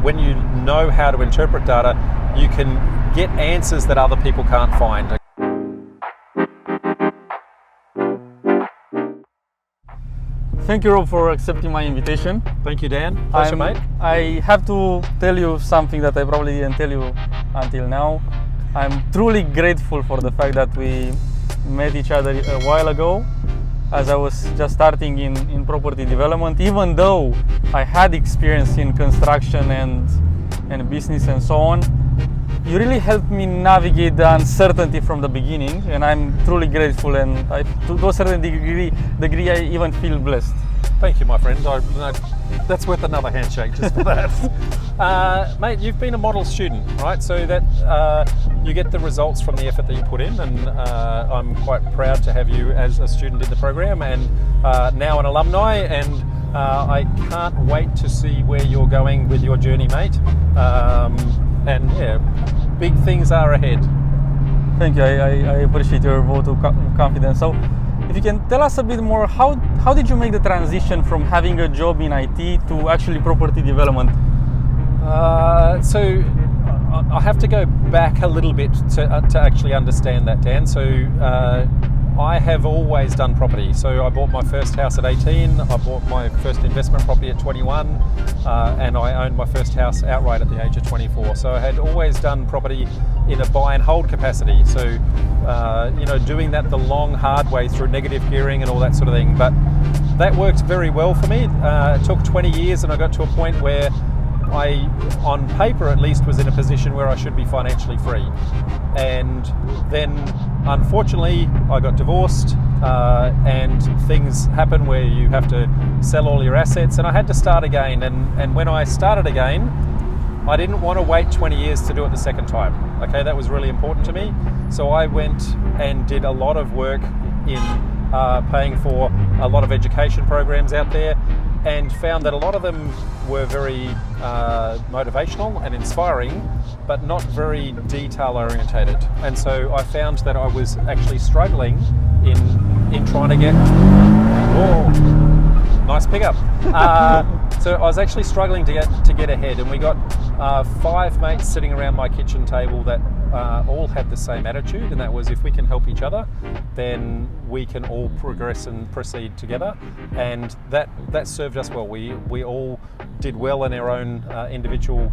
when you know how to interpret data, you can get answers that other people can't find. Thank you, Rob, for accepting my invitation. Thank you, Dan. Pleasure, mate. I have to tell you something that I probably didn't tell you until now. I'm truly grateful for the fact that we met each other a while ago, as I was just starting in property development. Even though I had experience in construction and business and so on, you really helped me navigate the uncertainty from the beginning, and I'm truly grateful, and to a certain degree I even feel blessed. Thank you, my friend. That's worth another handshake just for that. Mate, you've been a model student, right? So that you get the results from the effort that you put in, and I'm quite proud to have you as a student in the program, and now an alumni, and I can't wait to see where you're going with your journey, mate. And yeah, big things are ahead. Thank you. I appreciate your vote of confidence. So, if you can tell us a bit more, how did you make the transition from having a job in IT to actually property development? So I have to go back a little bit to actually understand that, Dan. So I have always done property. So I bought my first house at 18, I bought my first investment property at 21, and I owned my first house outright at the age of 24. So I had always done property in a buy and hold capacity. So, doing that the long, hard way through negative gearing and all that sort of thing. But that worked very well for me. It took 20 years and I got to a point where I, on paper at least, was in a position where I should be financially free. And then, unfortunately, I got divorced and things happen where you have to sell all your assets, and I had to start again. And when I started again, I didn't want to wait 20 years to do it the second time. Okay, that was really important to me. So I went and did a lot of work in paying for a lot of education programs out there, and found that a lot of them were very motivational and inspiring, but not very detail orientated. And so I found that I was actually struggling in trying to get, nice pickup. So I was actually struggling to get ahead, and we got 5 mates sitting around my kitchen table that all had the same attitude, and that was, if we can help each other, then we can all progress and proceed together. And that served us well. We all did well in our own individual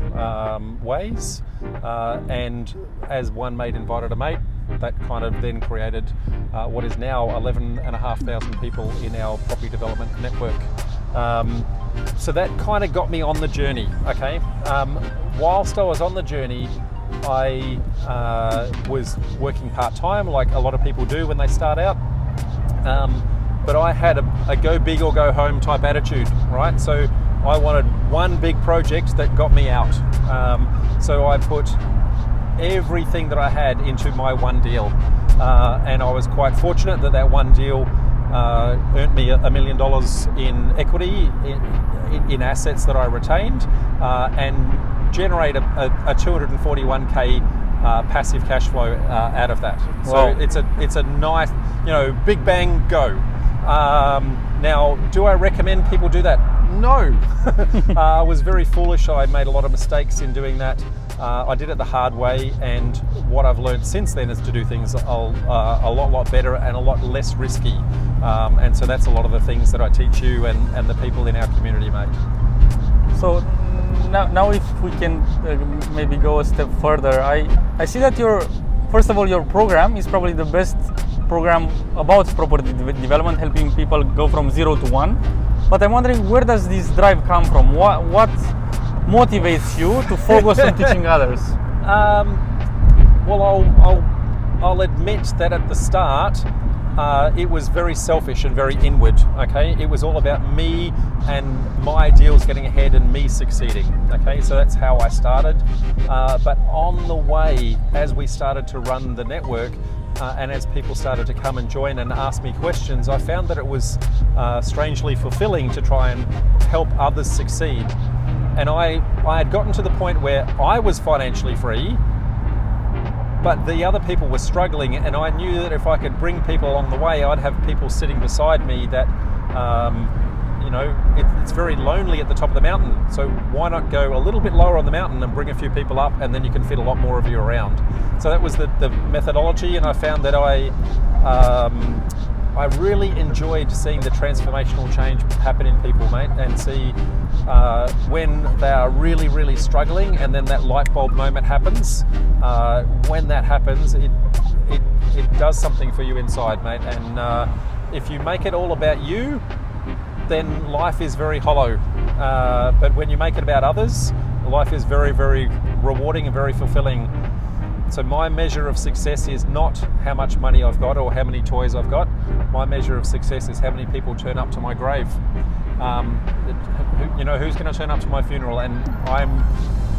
ways, and as one mate invited a mate, that kind of then created what is now 11,500 people in our property development network. So that kind of got me on the journey, okay? Whilst I was on the journey, I was working part-time like a lot of people do when they start out, but I had a go big or go home type attitude, right? So I wanted one big project that got me out. So I put everything that I had into my one deal, and I was quite fortunate that one deal earned me $1 million in equity in assets that I retained, and generate a 241k passive cash flow out of that. Wow. So it's a nice, big bang go. Now, do I recommend people do that? No. I was very foolish. I made a lot of mistakes in doing that. I did it the hard way, and what I've learned since then is to do things a lot better and a lot less risky. And so that's a lot of the things that I teach you and the people in our community, mate. So now if we can maybe go a step further, I see that first of all, your program is probably the best program about property development, helping people go from 0 to 1. But I'm wondering, where does this drive come from? What motivates you to focus on teaching others? Well, I'll admit that at the start, it was very selfish and very inward, okay? It was all about me and my deals getting ahead and me succeeding, okay? So that's how I started. But on the way, as we started to run the network, and as people started to come and join and ask me questions, I found that it was strangely fulfilling to try and help others succeed. And I had gotten to the point where I was financially free, but the other people were struggling, and I knew that if I could bring people along the way, I'd have people sitting beside me that it's very lonely at the top of the mountain. So why not go a little bit lower on the mountain and bring a few people up, and then you can fit a lot more of you around. So that was the methodology, and I found that I really enjoyed seeing the transformational change happen in people, mate, and see when they are really, really struggling, and then that light bulb moment happens. When that happens, it does something for you inside, mate. And if you make it all about you, then life is very hollow. But when you make it about others, life is very, very rewarding and very fulfilling. So my measure of success is not how much money I've got or how many toys I've got. My measure of success is how many people turn up to my grave. Who's going to turn up to my funeral? And I'm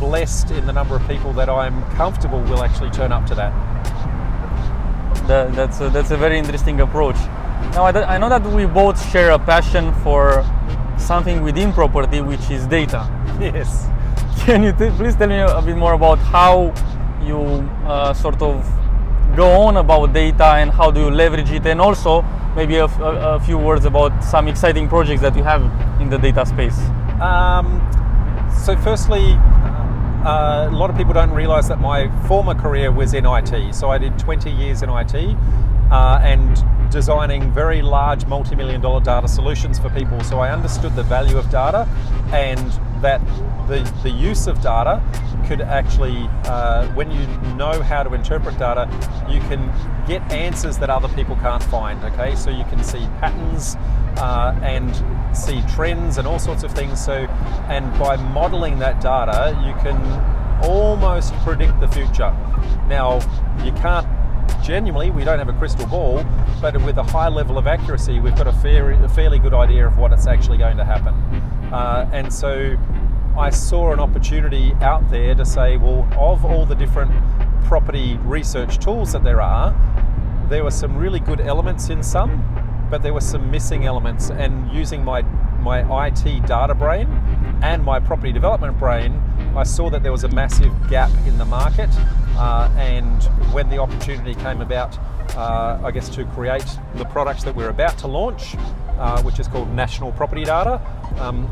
blessed in the number of people that I'm comfortable will actually turn up to that. That's a very interesting approach. Now, I know that we both share a passion for something within property, which is data. Yes. Can you please tell me a bit more about how you sort of go on about data and how do you leverage it, and also maybe a few words about some exciting projects that you have in the data space? So firstly, a lot of people don't realize that my former career was in IT. So I did 20 years in IT and designing very large multi-million-dollar data solutions for people. So I understood the value of data, and that the use of data could actually, when you know how to interpret data, you can get answers that other people can't find, okay? So you can see patterns and see trends and all sorts of things. So, and by modeling that data, you can almost predict the future. Now, you can't genuinely, we don't have a crystal ball, but with a high level of accuracy, we've got a fairly good idea of what is actually going to happen. And so I saw an opportunity out there to say, well, of all the different property research tools that there were some really good elements in some, but there were some missing elements. And using my IT data brain and my property development brain, I saw that there was a massive gap in the market. And when the opportunity came about, I guess, to create the products that we're about to launch, which is called National Property Data,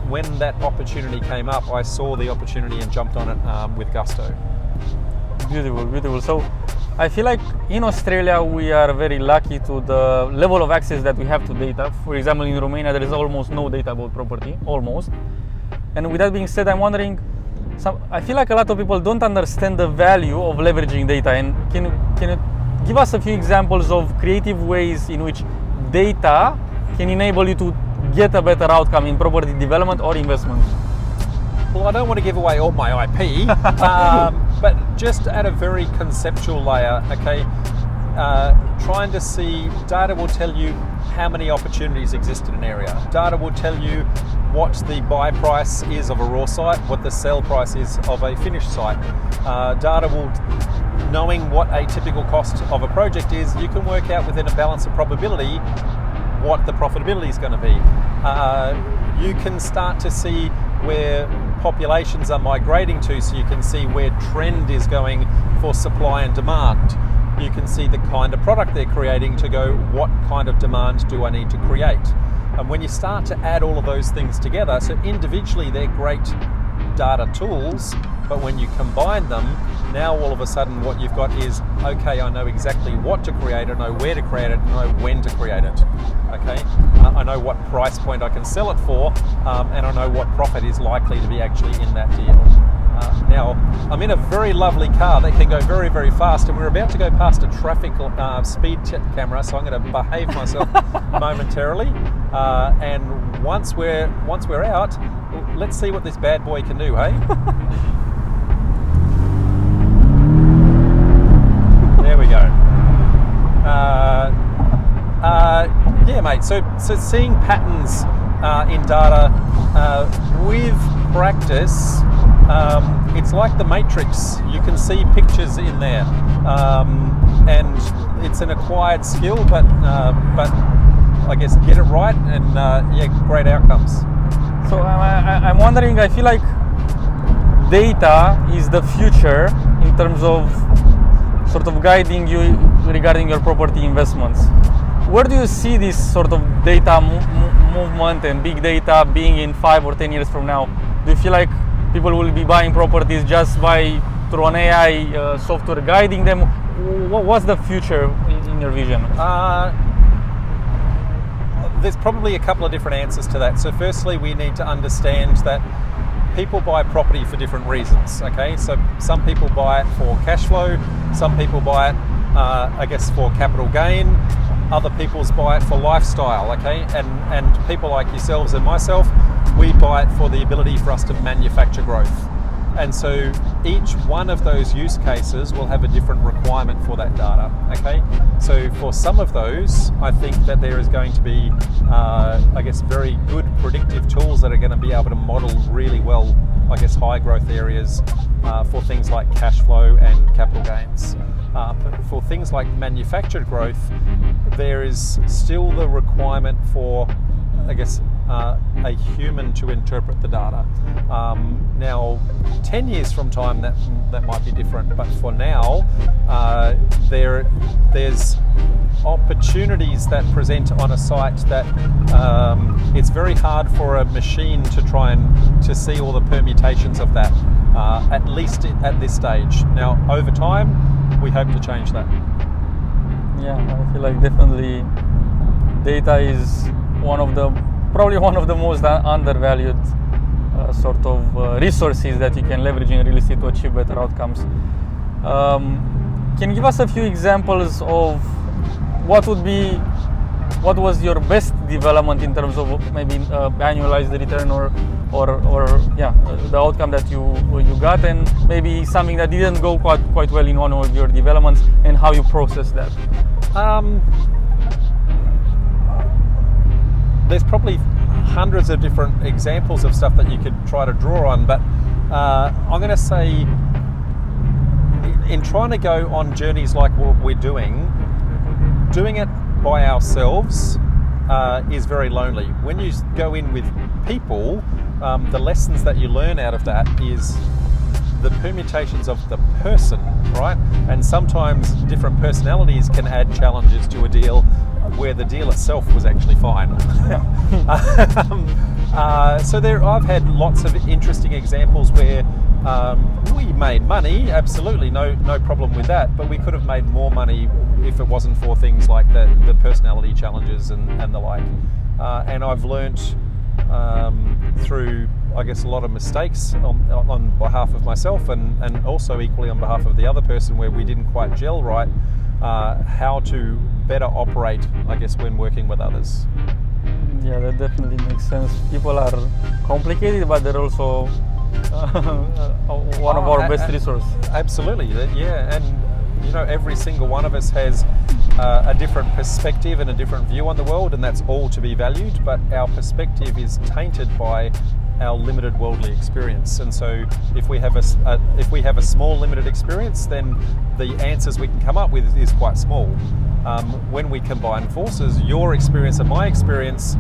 when that opportunity came up, I saw the opportunity and jumped on it with gusto. Beautiful, beautiful. So I feel like in Australia we are very lucky to the level of access that we have to data. For example, in Romania there is almost no data about property, almost. And with that being said, I'm wondering, I feel like a lot of people don't understand the value of leveraging data. And can you give us a few examples of creative ways in which data can enable you to get a better outcome in property development or investment? Well, I don't want to give away all my IP, but just at a very conceptual layer, okay, trying to see, data will tell you how many opportunities exist in an area. Data will tell you what the buy price is of a raw site, what the sell price is of a finished site. Data will, knowing what a typical cost of a project is, you can work out within a balance of probability what the profitability is going to be. You can start to see where populations are migrating to, so you can see where trend is going for supply and demand. You can see the kind of product they're creating to go, what kind of demand do I need to create? And when you start to add all of those things together, so individually they're great data tools, but when you combine them, now all of a sudden what you've got is, okay, I know exactly what to create, I know where to create it, I know when to create it, okay? I know what price point I can sell it for, and I know what profit is likely to be actually in that deal. Now, I'm in a very lovely car that can go very, very fast, and we're about to go past a traffic speed camera, so I'm going to behave myself momentarily. And once we're out, let's see what this bad boy can do, hey? There we go. Yeah, mate. So seeing patterns in data with practice. It's like the Matrix. You can see pictures in there, and it's an acquired skill. But I guess get it right, and yeah, great outcomes. So I'm wondering. I feel like data is the future in terms of sort of guiding you regarding your property investments. Where do you see this sort of data movement and big data being in 5 or 10 years from now? Do you feel like people will be buying properties just through an AI software guiding them? What's the future in your vision? There's probably a couple of different answers to that. So firstly, we need to understand that people buy property for different reasons, okay? So some people buy it for cash flow, some people buy it, I guess, for capital gain, other people buy it for lifestyle, okay? And people like yourselves and myself, we buy it for the ability for us to manufacture growth. And so each one of those use cases will have a different requirement for that data, okay? So for some of those, I think that there is going to be, I guess, very good predictive tools that are going to be able to model really well, I guess, high growth areas for things like cash flow and capital gains. But for things like manufactured growth, there is still the requirement for, I guess, a human to interpret the data. Now, 10 years from time, that might be different, but for now, there's opportunities that present on a site that it's very hard for a machine to try and to see all the permutations of that, at least at this stage. Now, over time, we hope to change that. Yeah, I feel like definitely data is probably one of the most undervalued sort of resources that you can leverage in real estate to achieve better outcomes. Can you give us a few examples of what was your best development in terms of maybe annualized return or the outcome that you got, and maybe something that didn't go quite well in one of your developments and how you process that? There's probably hundreds of different examples of stuff that you could try to draw on, but I'm going to say, in trying to go on journeys like what we're doing it by ourselves is very lonely. When you go in with people, the lessons that you learn out of that is the permutations of the person, right? And sometimes different personalities can add challenges to a deal where the deal itself was actually fine. So I've had lots of interesting examples where we made money, absolutely, no problem with that, but we could have made more money if it wasn't for things like the personality challenges and the like. And I've learnt through, I guess, a lot of mistakes on behalf of myself and also equally on behalf of the other person where we didn't quite gel right, how to better operate, I guess, when working with others. Yeah, that definitely makes sense. People are complicated, but they're also one of our best resources. Absolutely, yeah, and every single one of us has a different perspective and a different view on the world, and that's all to be valued, but our perspective is tainted by our limited worldly experience. And so if we have a small limited experience, then the answers we can come up with is quite small. When we combine forces, your experience and my experience,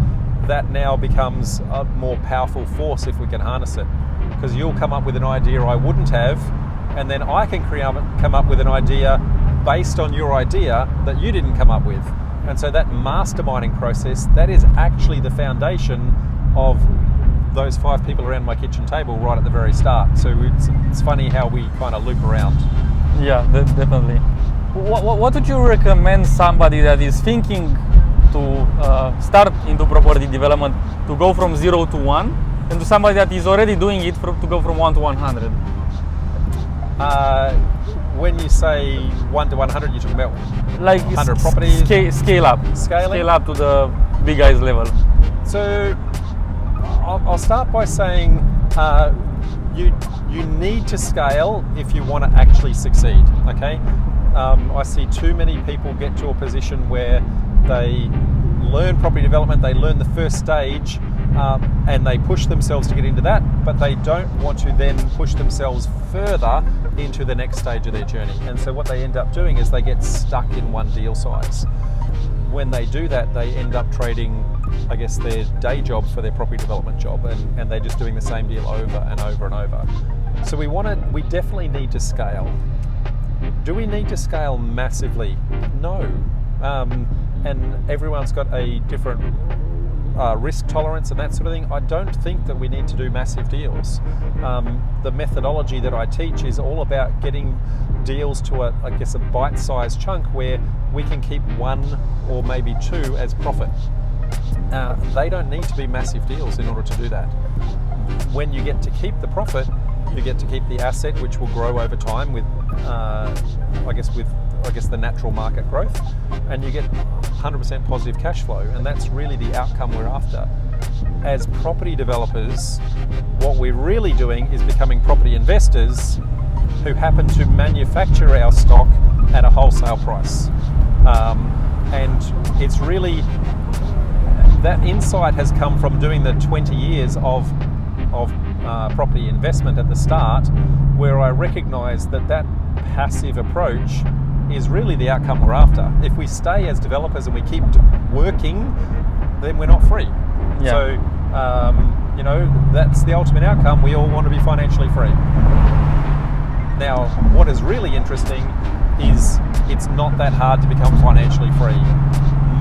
that now becomes a more powerful force if we can harness it, because you'll come up with an idea I wouldn't have, and then I can come up with an idea based on your idea that you didn't come up with. And so that masterminding process, that is actually the foundation of those 5 people around my kitchen table right at the very start. So it's funny how we kind of loop around. Yeah, definitely. What would you recommend somebody that is thinking to start into property development to go from 0 to 1, and to somebody that is already doing it to go from 1 to 100? When you say 1 to 100, you're talking about like 100 properties? Scale up. Scaling? Scale up to the big guys level. So I'll start by saying you need to scale if you want to actually succeed, okay? I see too many people get to a position where they learn property development, they learn the first stage, and they push themselves to get into that, but they don't want to then push themselves further into the next stage of their journey. And so what they end up doing is they get stuck in one deal size. When they do that, they end up trading, I guess, their day job for their property development job, and they're just doing the same deal over and over and over. So we definitely need to scale. Do we need to scale massively? No. And everyone's got a different risk tolerance and that sort of thing, I don't think that we need to do massive deals. The methodology that I teach is all about getting deals to a bite-sized chunk where we can keep one or maybe two as profit. They don't need to be massive deals in order to do that. When you get to keep the profit, you get to keep the asset, which will grow over time with the natural market growth, and you get 100% positive cash flow, and that's really the outcome we're after. As property developers, what we're really doing is becoming property investors who happen to manufacture our stock at a wholesale price. And it's really, that insight has come from doing the 20 years of property investment at the start, where I recognised that passive approach is really the outcome we're after. If we stay as developers and we keep working, then we're not free. Yeah. So, that's the ultimate outcome. We all want to be financially free. Now, what is really interesting is it's not that hard to become financially free.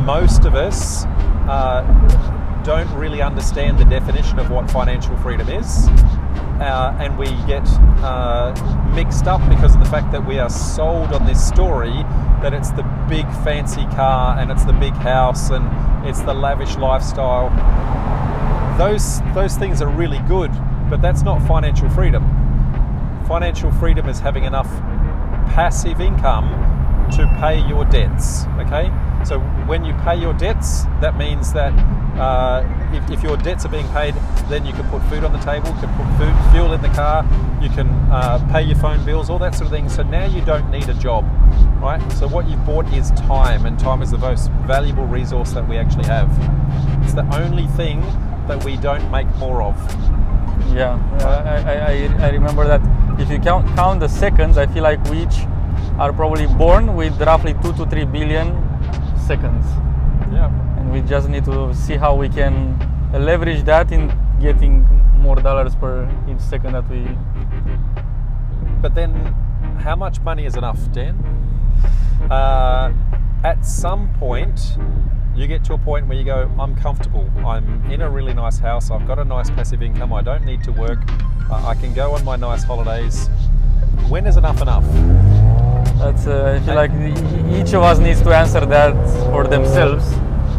Most of us don't really understand the definition of what financial freedom is, and we get mixed up because of the fact that we are sold on this story that it's the big fancy car and it's the big house and it's the lavish lifestyle. Those things are really good, but that's not financial freedom. Financial freedom is having enough passive income to pay your debts, okay? So when you pay your debts, that means that if your debts are being paid, then you can put food on the table, you can put fuel in the car, you can pay your phone bills, all that sort of thing. So now you don't need a job, right? So what you've bought is time, and time is the most valuable resource that we actually have. It's the only thing that we don't make more of. Yeah, I remember that if you count the seconds, I feel like we each are probably born with roughly 2 to 3 billion seconds. Yeah. And we just need to see how we can leverage that in getting more dollars per each second that we... But then, how much money is enough, Dan? At some point, you get to a point where you go, I'm comfortable. I'm in a really nice house. I've got a nice passive income. I don't need to work. I can go on my nice holidays. When is enough enough? That's, I feel like each of us needs to answer that for themselves.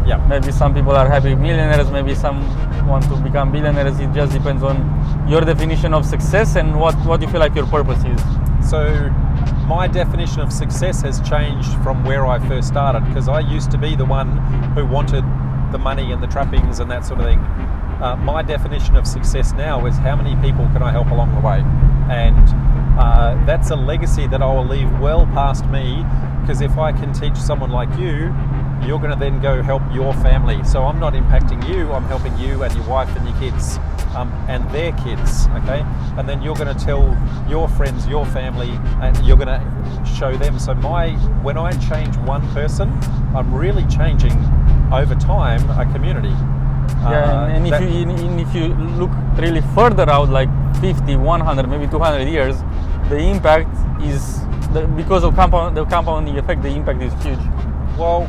Yeah. Maybe some people are happy millionaires, maybe some want to become billionaires. It just depends on your definition of success and what you feel like your purpose is. So my definition of success has changed from where I first started, because I used to be the one who wanted the money and the trappings and that sort of thing. My definition of success now is how many people can I help along the way, and that's a legacy that I will leave well past me, because if I can teach someone like you, you're going to then go help your family. So I'm not impacting you, I'm helping you and your wife and your kids and their kids, okay? And then you're going to tell your friends, your family, and you're going to show them. So when I change one person, I'm really changing over time a community. Yeah, and if you look really further out, like 50, 100, maybe 200 years, the impact is, because of the compounding effect, the impact is huge. Well,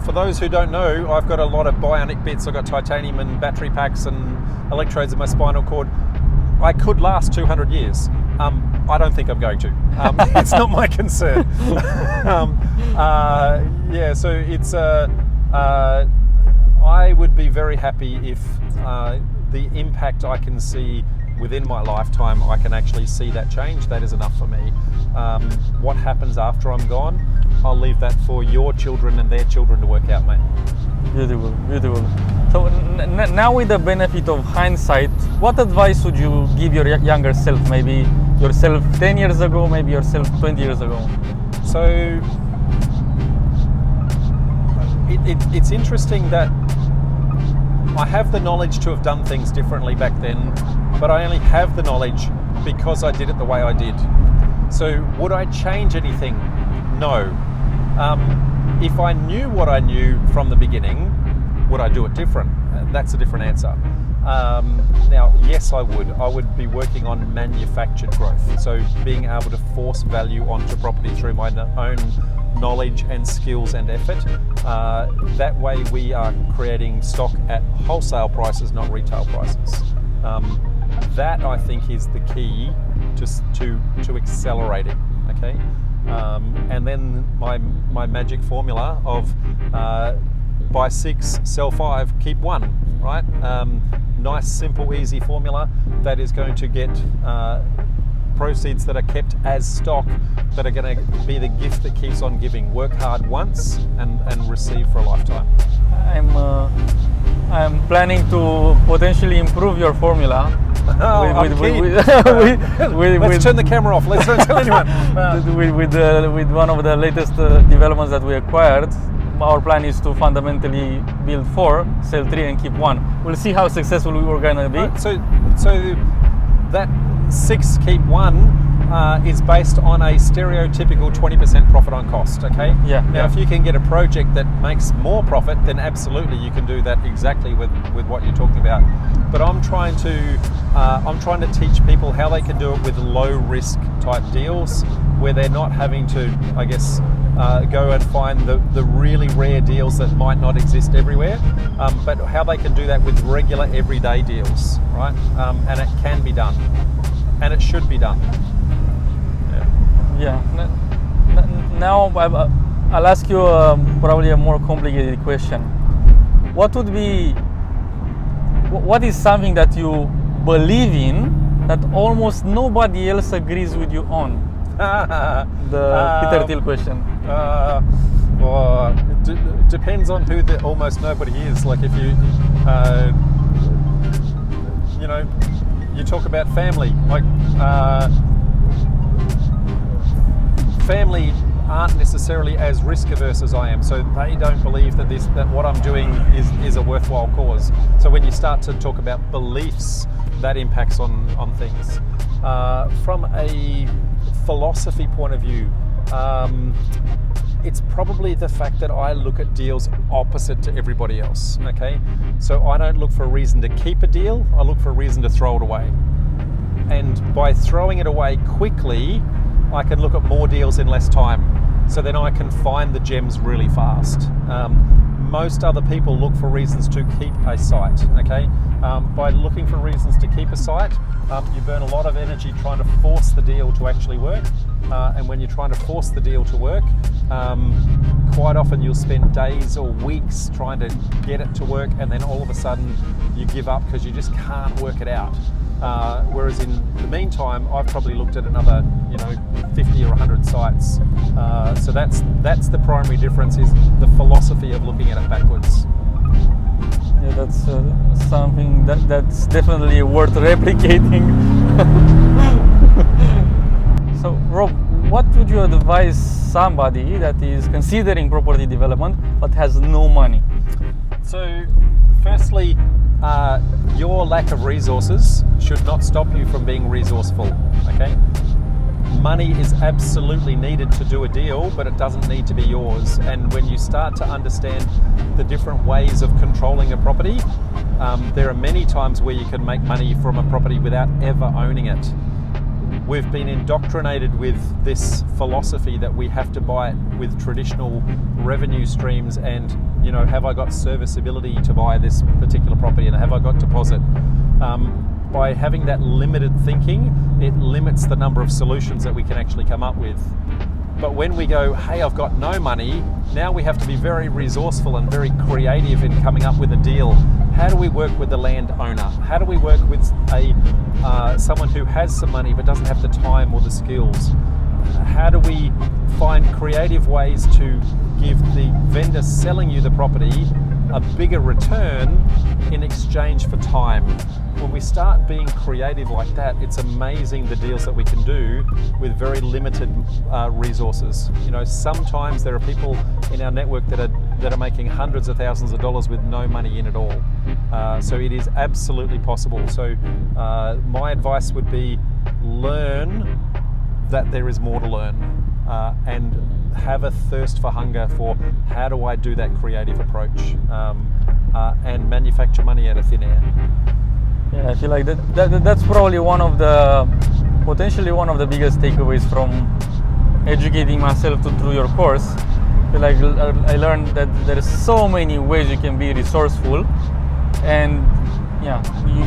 for those who don't know, I've got a lot of bionic bits. I've got titanium and battery packs and electrodes in my spinal cord. I could last 200 years. I don't think I'm going to. It's not my concern. So it's I would be very happy if the impact I can see within my lifetime, I can actually see that change. That is enough for me. What happens after I'm gone, I'll leave that for your children and their children to work out, mate. Beautiful, beautiful. So now, with the benefit of hindsight, what advice would you give your younger self? Maybe yourself 10 years ago, maybe yourself 20 years ago? So it's interesting that I have the knowledge to have done things differently back then, but I only have the knowledge because I did it the way I did. So would I change anything? No. If I knew what I knew from the beginning, would I do it different? That's a different answer. Now, yes, I would. I would be working on manufactured growth. So being able to force value onto property through my own knowledge and skills and effort. That way we are creating stock at wholesale prices, not retail prices. That I think is the key to accelerating. Okay, and then my magic formula of buy 6, sell 5, keep 1. Right? Nice, simple, easy formula that is going to get proceeds that are kept as stock that are going to be the gift that keeps on giving. Work hard once and receive for a lifetime. I'm planning to potentially improve your formula. Let's turn the camera off. Let's don't tell anyone. With one of the latest developments that we acquired. Our plan is to fundamentally build 4, sell 3, and keep 1. We'll see how successful we were going to be. So that 6, keep 1 is based on a stereotypical 20% profit on cost. Okay. Yeah. Now, if you can get a project that makes more profit, then absolutely you can do that exactly with what you're talking about. But I'm trying to teach people how they can do it with low risk type deals, where they're not having to, I guess, go and find the really rare deals that might not exist everywhere, but how they can do that with regular everyday deals, right? And it can be done, and it should be done. Yeah. Now I'll ask you probably a more complicated question. What is something that you believe in that almost nobody else agrees with you on? The Peter Thiel question. Well, it depends on who the almost nobody is. Like if you you talk about family, like family aren't necessarily as risk averse as I am, so they don't believe that what I'm doing is a worthwhile cause. So when you start to talk about beliefs, that impacts on things. From a philosophy point of view, it's probably the fact that I look at deals opposite to everybody else. Okay, so I don't look for a reason to keep a deal, I look for a reason to throw it away. And by throwing it away quickly, I can look at more deals in less time. So then I can find the gems really fast. Most other people look for reasons to keep a site. Okay, by looking for reasons to keep a site, you burn a lot of energy trying to force the deal to actually work. And when you're trying to force the deal to work, quite often you'll spend days or weeks trying to get it to work, and then all of a sudden you give up because you just can't work it out. Whereas in the meantime, I've probably looked at another, 50 or 100 sites. So that's the primary difference, is the philosophy of looking at it backwards. Yeah, that's something that's definitely worth replicating. So, Rob, what would you advise somebody that is considering property development but has no money? So, firstly, your lack of resources should not stop you from being resourceful. Okay, money is absolutely needed to do a deal, but it doesn't need to be yours. And when you start to understand the different ways of controlling a property, there are many times where you can make money from a property without ever owning it. We've been indoctrinated with this philosophy that we have to buy it with traditional revenue streams, and have I got serviceability to buy this particular property, and have I got deposit? By having that limited thinking, it limits the number of solutions that we can actually come up with. But when we go, hey, I've got no money, now we have to be very resourceful and very creative in coming up with a deal. How do we work with the landowner? How do we work with someone who has some money but doesn't have the time or the skills? How do we find creative ways to give the vendor selling you the property a bigger return in exchange for time? When we start being creative like that, it's amazing the deals that we can do with very limited resources. Sometimes there are people in our network that are making hundreds of thousands of dollars with no money in at all. So it is absolutely possible. So my advice would be, learn that there is more to learn, and have a thirst for hunger for how do I do that creative approach, and manufacture money out of thin air. Yeah, I feel like that's probably potentially one of the biggest takeaways from educating myself through your course, like I learned that there are so many ways you can be resourceful, and yeah,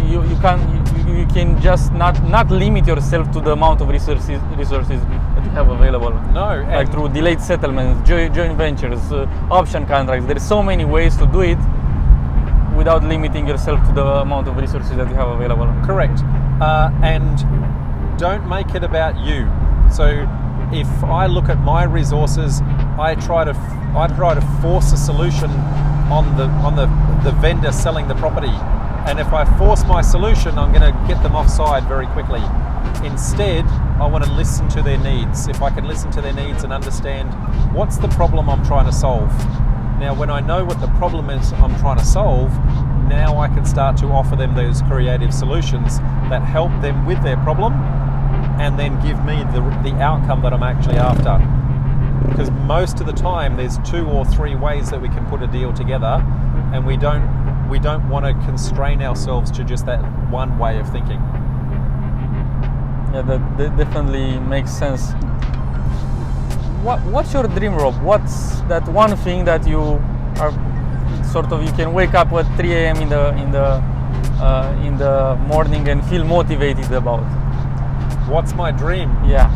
you can just not limit yourself to the amount of resources that you have available. No, like through delayed settlements, joint ventures, option contracts. There are so many ways to do it without limiting yourself to the amount of resources that you have available. Correct. And don't make it about you. So if I look at my resources, I try to force a solution on the vendor selling the property. And if I force my solution, I'm going to get them offside very quickly. Instead, I want to listen to their needs. If I can listen to their needs and understand what's the problem I'm trying to solve. Now, when I know what the problem is I'm trying to solve, now I can start to offer them those creative solutions that help them with their problem and then give me the outcome that I'm actually after. Because most of the time there's 2 or 3 ways that we can put a deal together, and we don't want to constrain ourselves to just that one way of thinking. Yeah, that definitely makes sense. What's your dream, Rob? What's that one thing that you are you can wake up at 3 a.m. in the morning and feel motivated about? What's my dream? Yeah.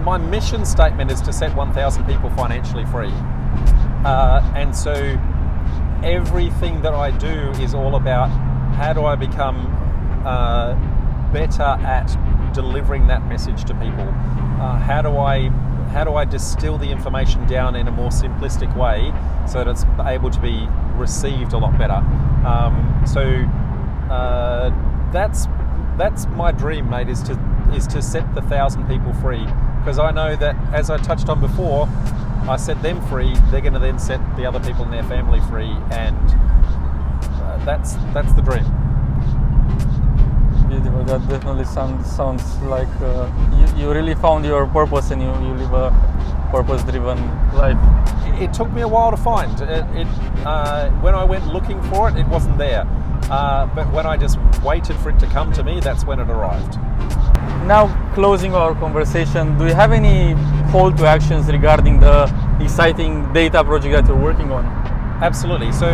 My mission statement is to set 1,000 people financially free. And so everything that I do is all about how do I become better at delivering that message to people. How do I distill the information down in a more simplistic way so that it's able to be received a lot better. That's my dream, mate, is to set the 1,000 people free, because I know that, as I touched on before, I set them free, they're going to then set the other people in their family free, and that's the dream. Beautiful. That definitely sounds like you really found your purpose and you live a purpose-driven life. It took me a while to find it. When I went looking for it, it wasn't there. But when I just waited for it to come to me, that's when it arrived. Now, closing our conversation, do you have any call to actions regarding the exciting data project that you're working on? Absolutely. So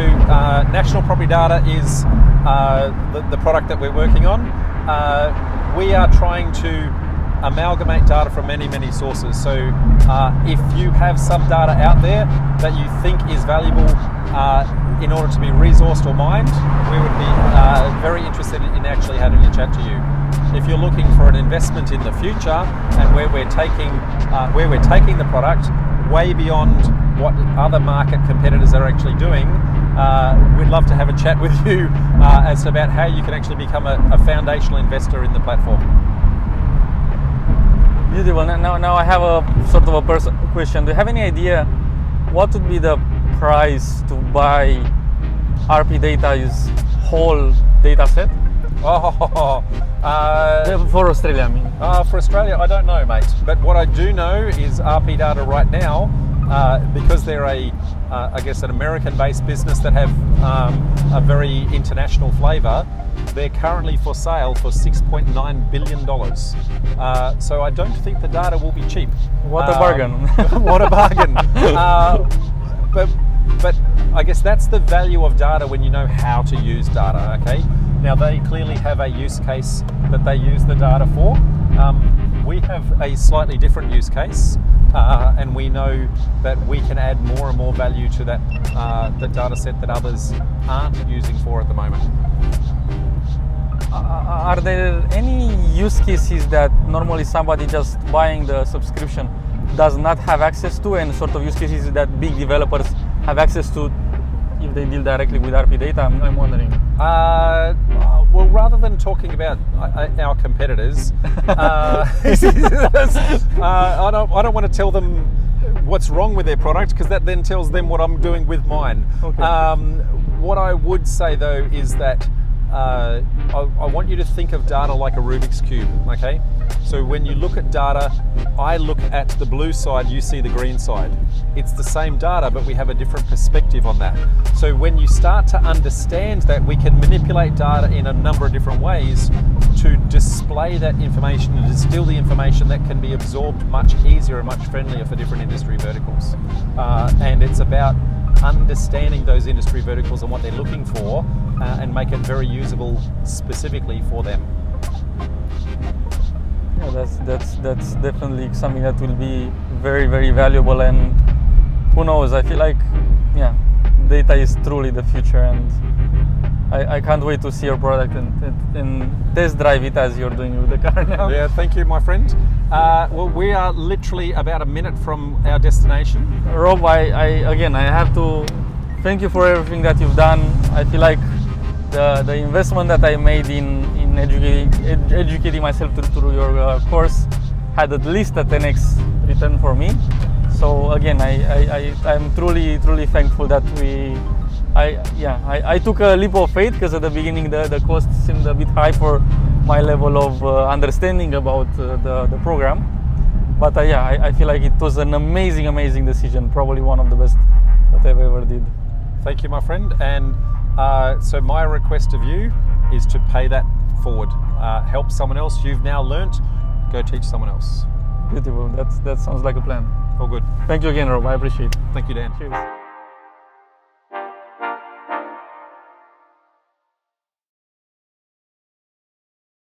National Property Data is the product that we're working on. We are trying to amalgamate data from many sources. So if you have some data out there that you think is valuable in order to be resourced or mined, we would be very interested in actually having a chat to you. If you're looking for an investment in the future and where we're taking the product way beyond what other market competitors are actually doing, we'd love to have a chat with you as to about how you can actually become a foundational investor in the platform. Beautiful. Now I have a sort of a personal question. Do you have any idea what would be the price to buy RP Data's whole data set? For Australia, I mean. For Australia, I don't know, mate. But what I do know is RP Data right now, because they're I guess an American-based business that have a very international flavour, they're currently for sale for $6.9 billion. So I don't think the data will be cheap. What a bargain. What a bargain. But I guess that's the value of data when you know how to use data, okay? Now they clearly have a use case that they use the data for. We have a slightly different use case, and we know that we can add more and more value to that the data set that others aren't using for at the moment. Are there any use cases that normally somebody just buying the subscription does not have access to, and sort of use cases that big developers have access to if they deal directly with RP Data? I'm wondering. Well, rather than talking about our competitors, I don't want to tell them what's wrong with their product, because that then tells them what I'm doing with mine. Okay. What I would say though is that I want you to think of data like a Rubik's Cube, okay? So when you look at data, I look at the blue side, you see the green side. It's the same data, but we have a different perspective on that. So when you start to understand that we can manipulate data in a number of different ways to to display that information and distill the information that can be absorbed much easier and much friendlier for different industry verticals. And it's about understanding those industry verticals and what they're looking for and make it very usable specifically for them. Yeah, that's definitely something that will be very, very valuable, and who knows, I feel like, yeah, data is truly the future, and I can't wait to see your product and test drive it as you're doing with the car now. Yeah, thank you, my friend. Well, we are literally about a minute from our destination. Rob, again, I have to thank you for everything that you've done. I feel like the investment that I made in educating myself through your course had at least a 10x return for me. So again, I'm truly thankful that I took a leap of faith, because at the beginning the cost seemed a bit high for my level of understanding about the program. But I feel like it was an amazing decision, probably one of the best that I've ever did. Thank you, my friend. And so my request of you is to pay that forward. Help someone else. You've now learnt, go teach someone else. Beautiful. That sounds like a plan. All good. Thank you again, Rob. I appreciate it. Thank you, Dan. Cheers.